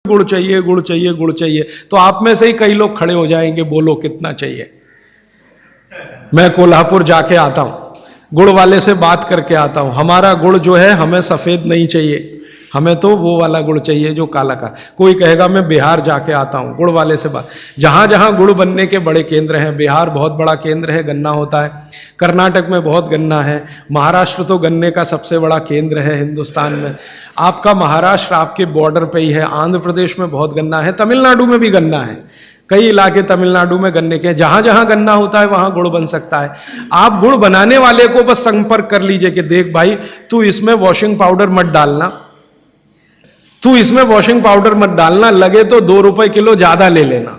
गुड़ चाहिए, गुड़ चाहिए, गुड़ चाहिए। तो आप में से ही कई लोग खड़े हो जाएंगे, बोलो कितना चाहिए। मैं कोल्हापुर जाके आता हूं, गुड़ वाले से बात करके आता हूं, हमारा गुड़ जो है हमें सफेद नहीं चाहिए, हमें तो वो वाला गुड़ चाहिए जो काला का। कोई कहेगा मैं बिहार जाके आता हूं, गुड़ वाले से बात। जहां जहां गुड़ बनने के बड़े केंद्र हैं, बिहार बहुत बड़ा केंद्र है, गन्ना होता है, कर्नाटक में बहुत गन्ना है, महाराष्ट्र तो गन्ने का सबसे बड़ा केंद्र है हिंदुस्तान में। आपका महाराष्ट्र आपके बॉर्डर पे ही है, आंध्र प्रदेश में बहुत गन्ना है, तमिलनाडु में भी गन्ना है, कई इलाके तमिलनाडु में गन्ने के। जहां जहां गन्ना होता है वहां गुड़ बन सकता है। आप गुड़ बनाने वाले को बस संपर्क कर लीजिए कि देख भाई, तू इसमें वॉशिंग पाउडर मत डालना, तू इसमें वॉशिंग पाउडर मत डालना, लगे तो 2 रुपए किलो ज्यादा ले लेना।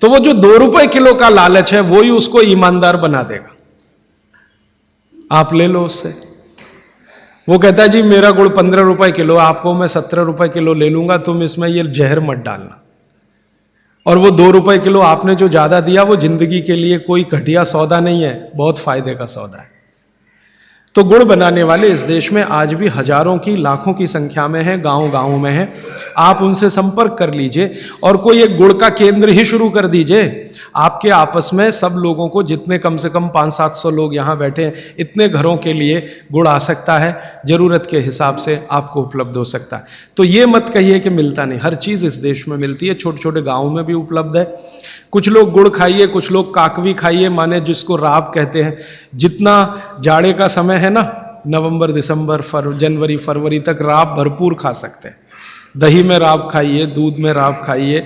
तो वो जो 2 रुपए किलो का लालच है वो ही उसको ईमानदार बना देगा। आप ले लो उससे। वो कहता है जी मेरा गुड़ 15 रुपए किलो, आपको मैं 17 रुपए किलो ले लूंगा, तुम इसमें ये जहर मत डालना। और वो 2 रुपए किलो आपने जो ज्यादा दिया वो जिंदगी के लिए कोई घटिया सौदा नहीं है, बहुत फायदे का सौदा है। तो गुड़ बनाने वाले इस देश में आज भी हजारों की, लाखों की संख्या में हैं, गांव गांव में हैं। आप उनसे संपर्क कर लीजिए और कोई एक गुड़ का केंद्र ही शुरू कर दीजिए। आपके आपस में सब लोगों को, जितने कम से कम 500-700 लोग यहां बैठे हैं, इतने घरों के लिए गुड़ आ सकता है, जरूरत के हिसाब से आपको उपलब्ध हो सकता है। तो ये मत कहिए कि मिलता नहीं, हर चीज इस देश में मिलती है, छोटे छोटे गांवों में भी उपलब्ध है। कुछ लोग गुड़ खाइए, कुछ लोग काकवी खाइए, माने जिसको राब कहते हैं। जितना जाड़े का समय है ना, नवंबर, दिसंबर, जनवरी, फरवरी तक राब भरपूर खा सकते हैं। दही में राब खाइए, दूध में राब खाइए,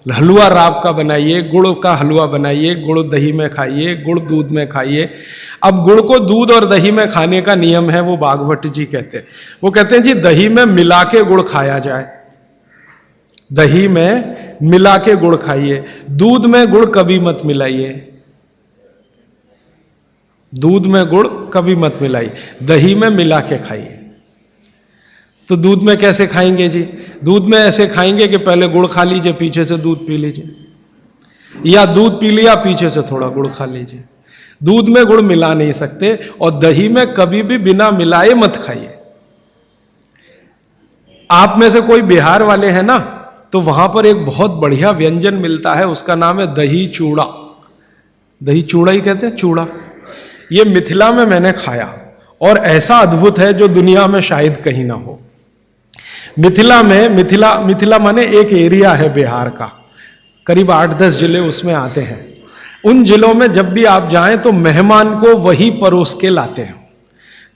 हलवा राब का बनाइए, गुड़ का हलवा बनाइए, गुड़ दही में खाइए, गुड़ दूध में खाइए। अब गुड़ को दूध और दही में खाने का नियम है, वो बागभट्ट जी कहते हैं। वो कहते हैं जी दही में मिला के गुड़ खाया जाए, दही में मिला के गुड़ खाइए, दूध में गुड़ कभी मत मिलाइए, दूध में गुड़ कभी मत मिलाइए, दही में मिला के खाइए। तो दूध में कैसे खाएंगे जी? दूध में ऐसे खाएंगे कि पहले गुड़ खा लीजिए, पीछे से दूध पी लीजिए, या दूध पी लिया, पीछे से थोड़ा गुड़ खा लीजिए। दूध में गुड़ मिला नहीं सकते, और दही में कभी भी बिना मिलाए मत खाइए। आप में से कोई बिहार वाले हैं ना, तो वहां पर एक बहुत बढ़िया व्यंजन मिलता है, उसका नाम है दही चूड़ा। दही चूड़ा ही कहते हैं, चूड़ा। ये मिथिला में मैंने खाया और ऐसा अद्भुत है जो दुनिया में शायद कहीं ना हो। मिथिला में, मिथिला माने एक एरिया है बिहार का, करीब 8-10 जिले उसमें आते हैं। उन जिलों में जब भी आप जाएं तो मेहमान को वही परोस के लाते हैं।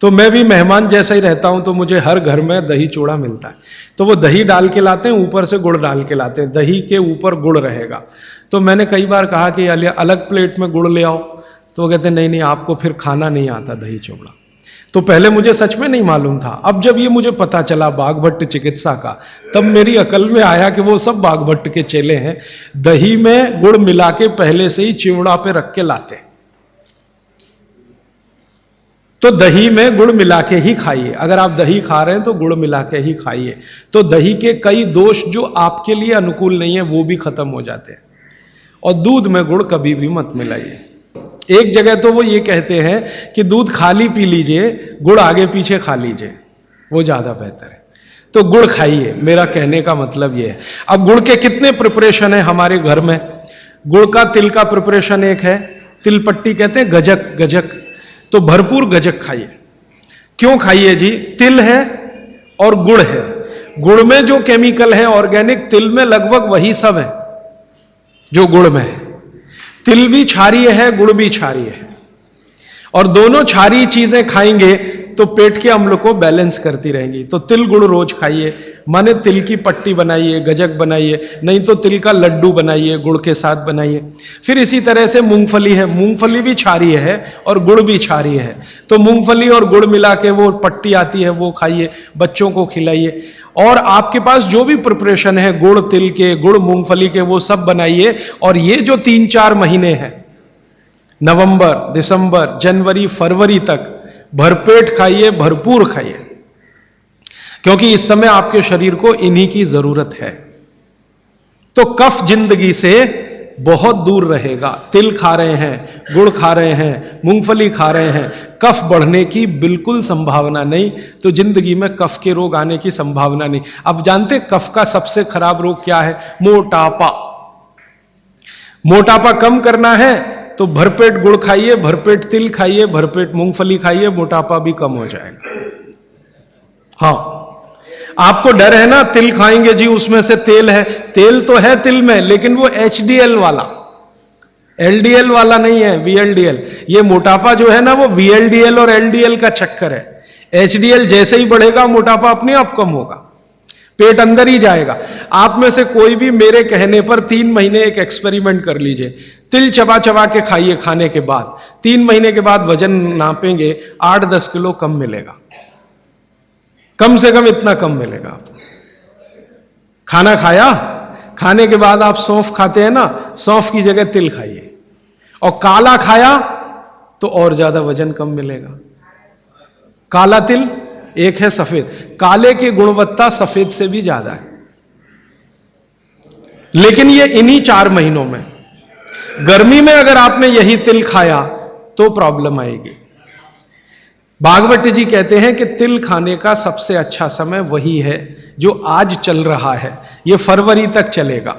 तो मैं भी मेहमान जैसा ही रहता हूं, तो मुझे हर घर में दही चूड़ा मिलता है। तो वो दही डाल के लाते हैं, ऊपर से गुड़ डाल के लाते हैं, दही के ऊपर गुड़ रहेगा। तो मैंने कई बार कहा कि अलग प्लेट में गुड़ ले आओ, तो वो कहते नहीं नहीं, आपको फिर खाना नहीं आता दही चूड़ा। तो पहले मुझे सच में नहीं मालूम था। अब जब ये मुझे पता चला बागभट्ट चिकित्सा का, तब मेरी अकल में आया कि वो सब बागभट्ट के चेले हैं, दही में गुड़ मिला के पहले से ही चिवड़ा पे रख के लाते। तो दही में गुड़ मिला के ही खाइए। अगर आप दही खा रहे हैं तो गुड़ मिला के ही खाइए, तो दही के कई दोष जो आपके लिए अनुकूल नहीं है वो भी खत्म हो जाते हैं। और दूध में गुड़ कभी भी मत मिलाइए। एक जगह तो वो ये कहते हैं कि दूध खाली पी लीजिए, गुड़ आगे पीछे खा लीजिए, वो ज्यादा बेहतर है। तो गुड़ खाइए, मेरा कहने का मतलब ये है। अब गुड़ के कितने प्रिपरेशन है हमारे घर में? गुड़ का, तिल का प्रिपरेशन एक है, तिल पट्टी कहते हैं, गजक, गजक। तो भरपूर गजक खाइए। क्यों खाइए जी? तिल है और गुड़ है। गुड़ में जो केमिकल है ऑर्गेनिक, तिल में लगभग वही सब है जो गुड़ में है। तिल भी क्षारीय है, गुड़ भी क्षारीय है, और दोनों क्षारीय चीजें खाएंगे तो पेट के अम्ल को बैलेंस करती रहेंगी। तो तिल गुड़ रोज खाइए, माने तिल की पट्टी बनाइए, गजक बनाइए, नहीं तो तिल का लड्डू बनाइए, गुड़ के साथ बनाइए। फिर इसी तरह से मूंगफली है, मूंगफली भी क्षारीय है और गुड़ भी क्षारीय है। तो मूंगफली और गुड़ मिला के वो पट्टी आती है, वो खाइए, बच्चों को खिलाइए। और आपके पास जो भी प्रिपरेशन है गुड़ तिल के, गुड़ मूंगफली के, वो सब बनाइए। और ये जो 3-4 महीने हैं, नवंबर, दिसंबर, जनवरी, फरवरी तक भरपेट खाइए, भरपूर खाइए, क्योंकि इस समय आपके शरीर को इन्हीं की जरूरत है। तो कफ जिंदगी से बहुत दूर रहेगा। तिल खा रहे हैं, गुड़ खा रहे हैं, मूंगफली खा रहे हैं, कफ बढ़ने की बिल्कुल संभावना नहीं, तो जिंदगी में कफ के रोग आने की संभावना नहीं। अब जानते कफ का सबसे खराब रोग क्या है? मोटापा। मोटापा कम करना है तो भरपेट गुड़ खाइए, भरपेट तिल खाइए, भरपेट मूंगफली खाइए, मोटापा भी कम हो जाएगा। हाँ, आपको डर है ना तिल खाएंगे जी उसमें से तेल है, तेल तो है तिल में, लेकिन वो HDL वाला, LDL वाला नहीं है, VLDL। ये मोटापा जो है ना वो VLDL और LDL का चक्कर है। HDL जैसे ही बढ़ेगा मोटापा अपने आप कम होगा, पेट अंदर ही जाएगा। आप में से कोई भी मेरे कहने पर 3 महीने एक एक्सपेरिमेंट कर लीजिए, तिल चबा चबा के खाइए, खाने के बाद 3 महीने के बाद वजन नापेंगे 8-10 किलो कम मिलेगा, कम से कम इतना कम मिलेगा आपको। खाना खाया, खाने के बाद आप सौंफ खाते हैं ना, सौंफ की जगह तिल खाइए, और काला खाया तो और ज्यादा वजन कम मिलेगा। काला तिल एक है सफेद, काले की गुणवत्ता सफेद से भी ज्यादा है, लेकिन ये इन्हीं 4 महीनों में। गर्मी में अगर आपने यही तिल खाया तो प्रॉब्लम आएगी। भागवत जी कहते हैं कि तिल खाने का सबसे अच्छा समय वही है जो आज चल रहा है, ये फरवरी तक चलेगा।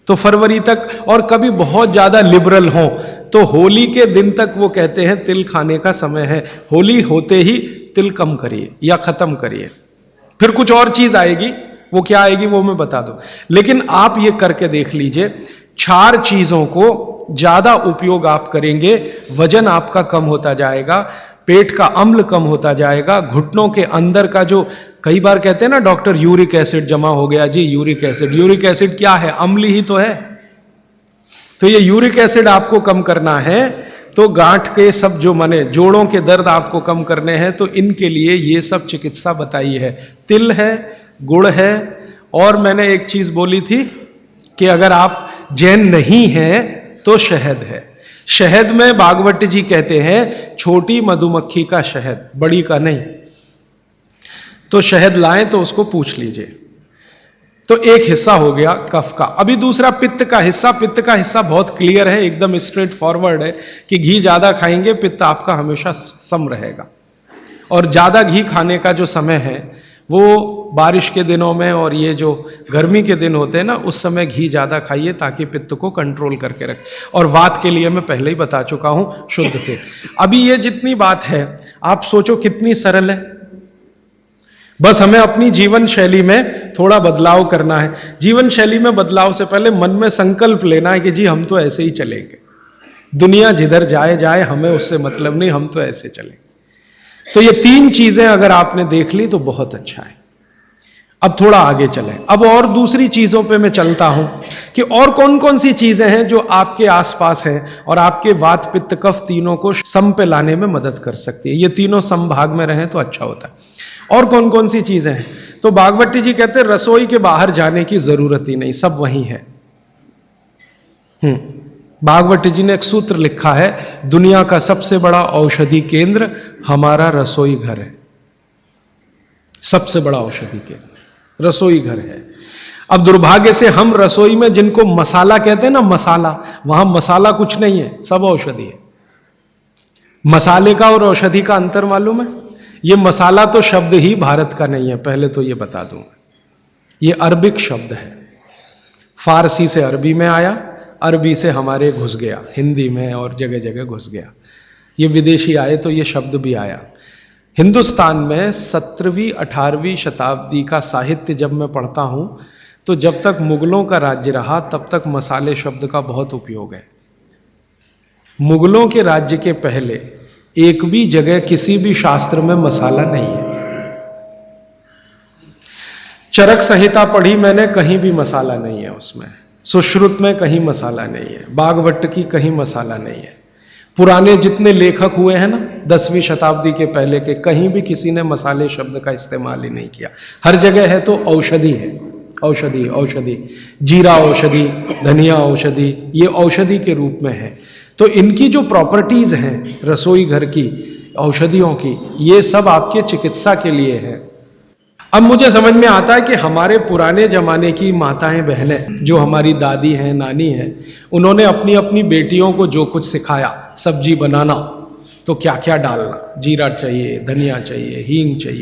तो फरवरी तक, और कभी बहुत ज्यादा लिबरल हो तो होली के दिन तक वो कहते हैं तिल खाने का समय है। होली होते ही तिल कम करिए या खत्म करिए, फिर कुछ और चीज आएगी, वो क्या आएगी वो मैं बता दूं। लेकिन आप ये करके देख लीजिए, 4 चीजों को ज्यादा उपयोग आप करेंगे, वजन आपका कम होता जाएगा, पेट का अम्ल कम होता जाएगा, घुटनों के अंदर का जो कई बार कहते हैं ना डॉक्टर यूरिक एसिड जमा हो गया जी, यूरिक एसिड। यूरिक एसिड क्या है? अम्ल ही तो है। तो ये यूरिक एसिड आपको कम करना है, तो गांठ के सब जो माने जोड़ों के दर्द आपको कम करने हैं, तो इनके लिए ये सब चिकित्सा बताई है। तिल है, गुड़ है, और मैंने एक चीज बोली थी कि अगर आप जैन नहीं हैं तो शहद है। शहद में भागवत जी कहते हैं छोटी मधुमक्खी का शहद, बड़ी का नहीं। तो शहद लाएं तो उसको पूछ लीजिए। तो एक हिस्सा हो गया कफ का। अभी दूसरा पित्त का हिस्सा। पित्त का हिस्सा बहुत क्लियर है, एकदम स्ट्रेट फॉरवर्ड है कि घी ज्यादा खाएंगे पित्त आपका हमेशा सम रहेगा। और ज्यादा घी खाने का जो समय है वो बारिश के दिनों में और ये जो गर्मी के दिन होते हैं ना, उस समय घी ज्यादा खाइए ताकि पित्त को कंट्रोल करके रखे। और वात के लिए मैं पहले ही बता चुका हूं, शुद्ध तेल। अभी ये जितनी बात है आप सोचो कितनी सरल है, बस हमें अपनी जीवन शैली में थोड़ा बदलाव करना है। जीवन शैली में बदलाव से पहले मन में संकल्प लेना है कि जी हम तो ऐसे ही चलेंगे, दुनिया जिधर जाए जाए, हमें उससे मतलब नहीं, हम तो ऐसे चलेंगे। तो ये 3 चीजें अगर आपने देख ली तो बहुत अच्छा है। अब थोड़ा आगे चलें। अब और दूसरी चीजों पे मैं चलता हूं कि और कौन कौन सी चीजें हैं जो आपके आसपास हैं और आपके वात पित्त कफ तीनों को सम पे लाने में मदद कर सकती है। ये तीनों समभाग में रहें तो अच्छा होता है। और कौन कौन सी चीजें हैं? तो भागवत जी कहते हैं रसोई के बाहर जाने की जरूरत ही नहीं, सब वहीं है। भागवत जी ने एक सूत्र लिखा है, दुनिया का सबसे बड़ा औषधि केंद्र हमारा रसोई घर है। सबसे बड़ा औषधि केंद्र रसोई घर है। अब दुर्भाग्य से हम रसोई में जिनको मसाला कहते हैं ना, मसाला, वहां मसाला कुछ नहीं है, सब औषधि है। मसाले का और औषधि का अंतर मालूम है? ये मसाला तो शब्द ही भारत का नहीं है, पहले तो ये बता दूं। ये अरबिक शब्द है, फारसी से अरबी में आया, अरबी से हमारे घुस गया, हिंदी में और जगह जगह घुस गया। ये विदेशी आए तो ये शब्द भी आया। हिंदुस्तान में 17वीं 18वीं शताब्दी का साहित्य जब मैं पढ़ता हूं तो जब तक मुगलों का राज्य रहा तब तक मसाले शब्द का बहुत उपयोग है। मुगलों के राज्य के पहले एक भी जगह किसी भी शास्त्र में मसाला नहीं है। चरक संहिता पढ़ी मैंने, कहीं भी मसाला नहीं है उसमें। सुश्रुत में कहीं मसाला नहीं है, भागवत की कहीं मसाला नहीं है। पुराने जितने लेखक हुए हैं ना 10वीं शताब्दी के पहले के, कहीं भी किसी ने मसाले शब्द का इस्तेमाल ही नहीं किया। हर जगह है तो औषधि है, औषधि औषधि, जीरा औषधि, धनिया औषधि, ये औषधि के रूप में है। तो इनकी जो प्रॉपर्टीज हैं रसोई घर की औषधियों की, ये सब आपके चिकित्सा के लिए है। अब मुझे समझ में आता है कि हमारे पुराने जमाने की माताएं बहनें, जो हमारी दादी हैं, नानी हैं, उन्होंने अपनी अपनी बेटियों को जो कुछ सिखाया, सब्जी बनाना तो क्या क्या डालना, जीरा चाहिए, धनिया चाहिए, हींग चाहिए,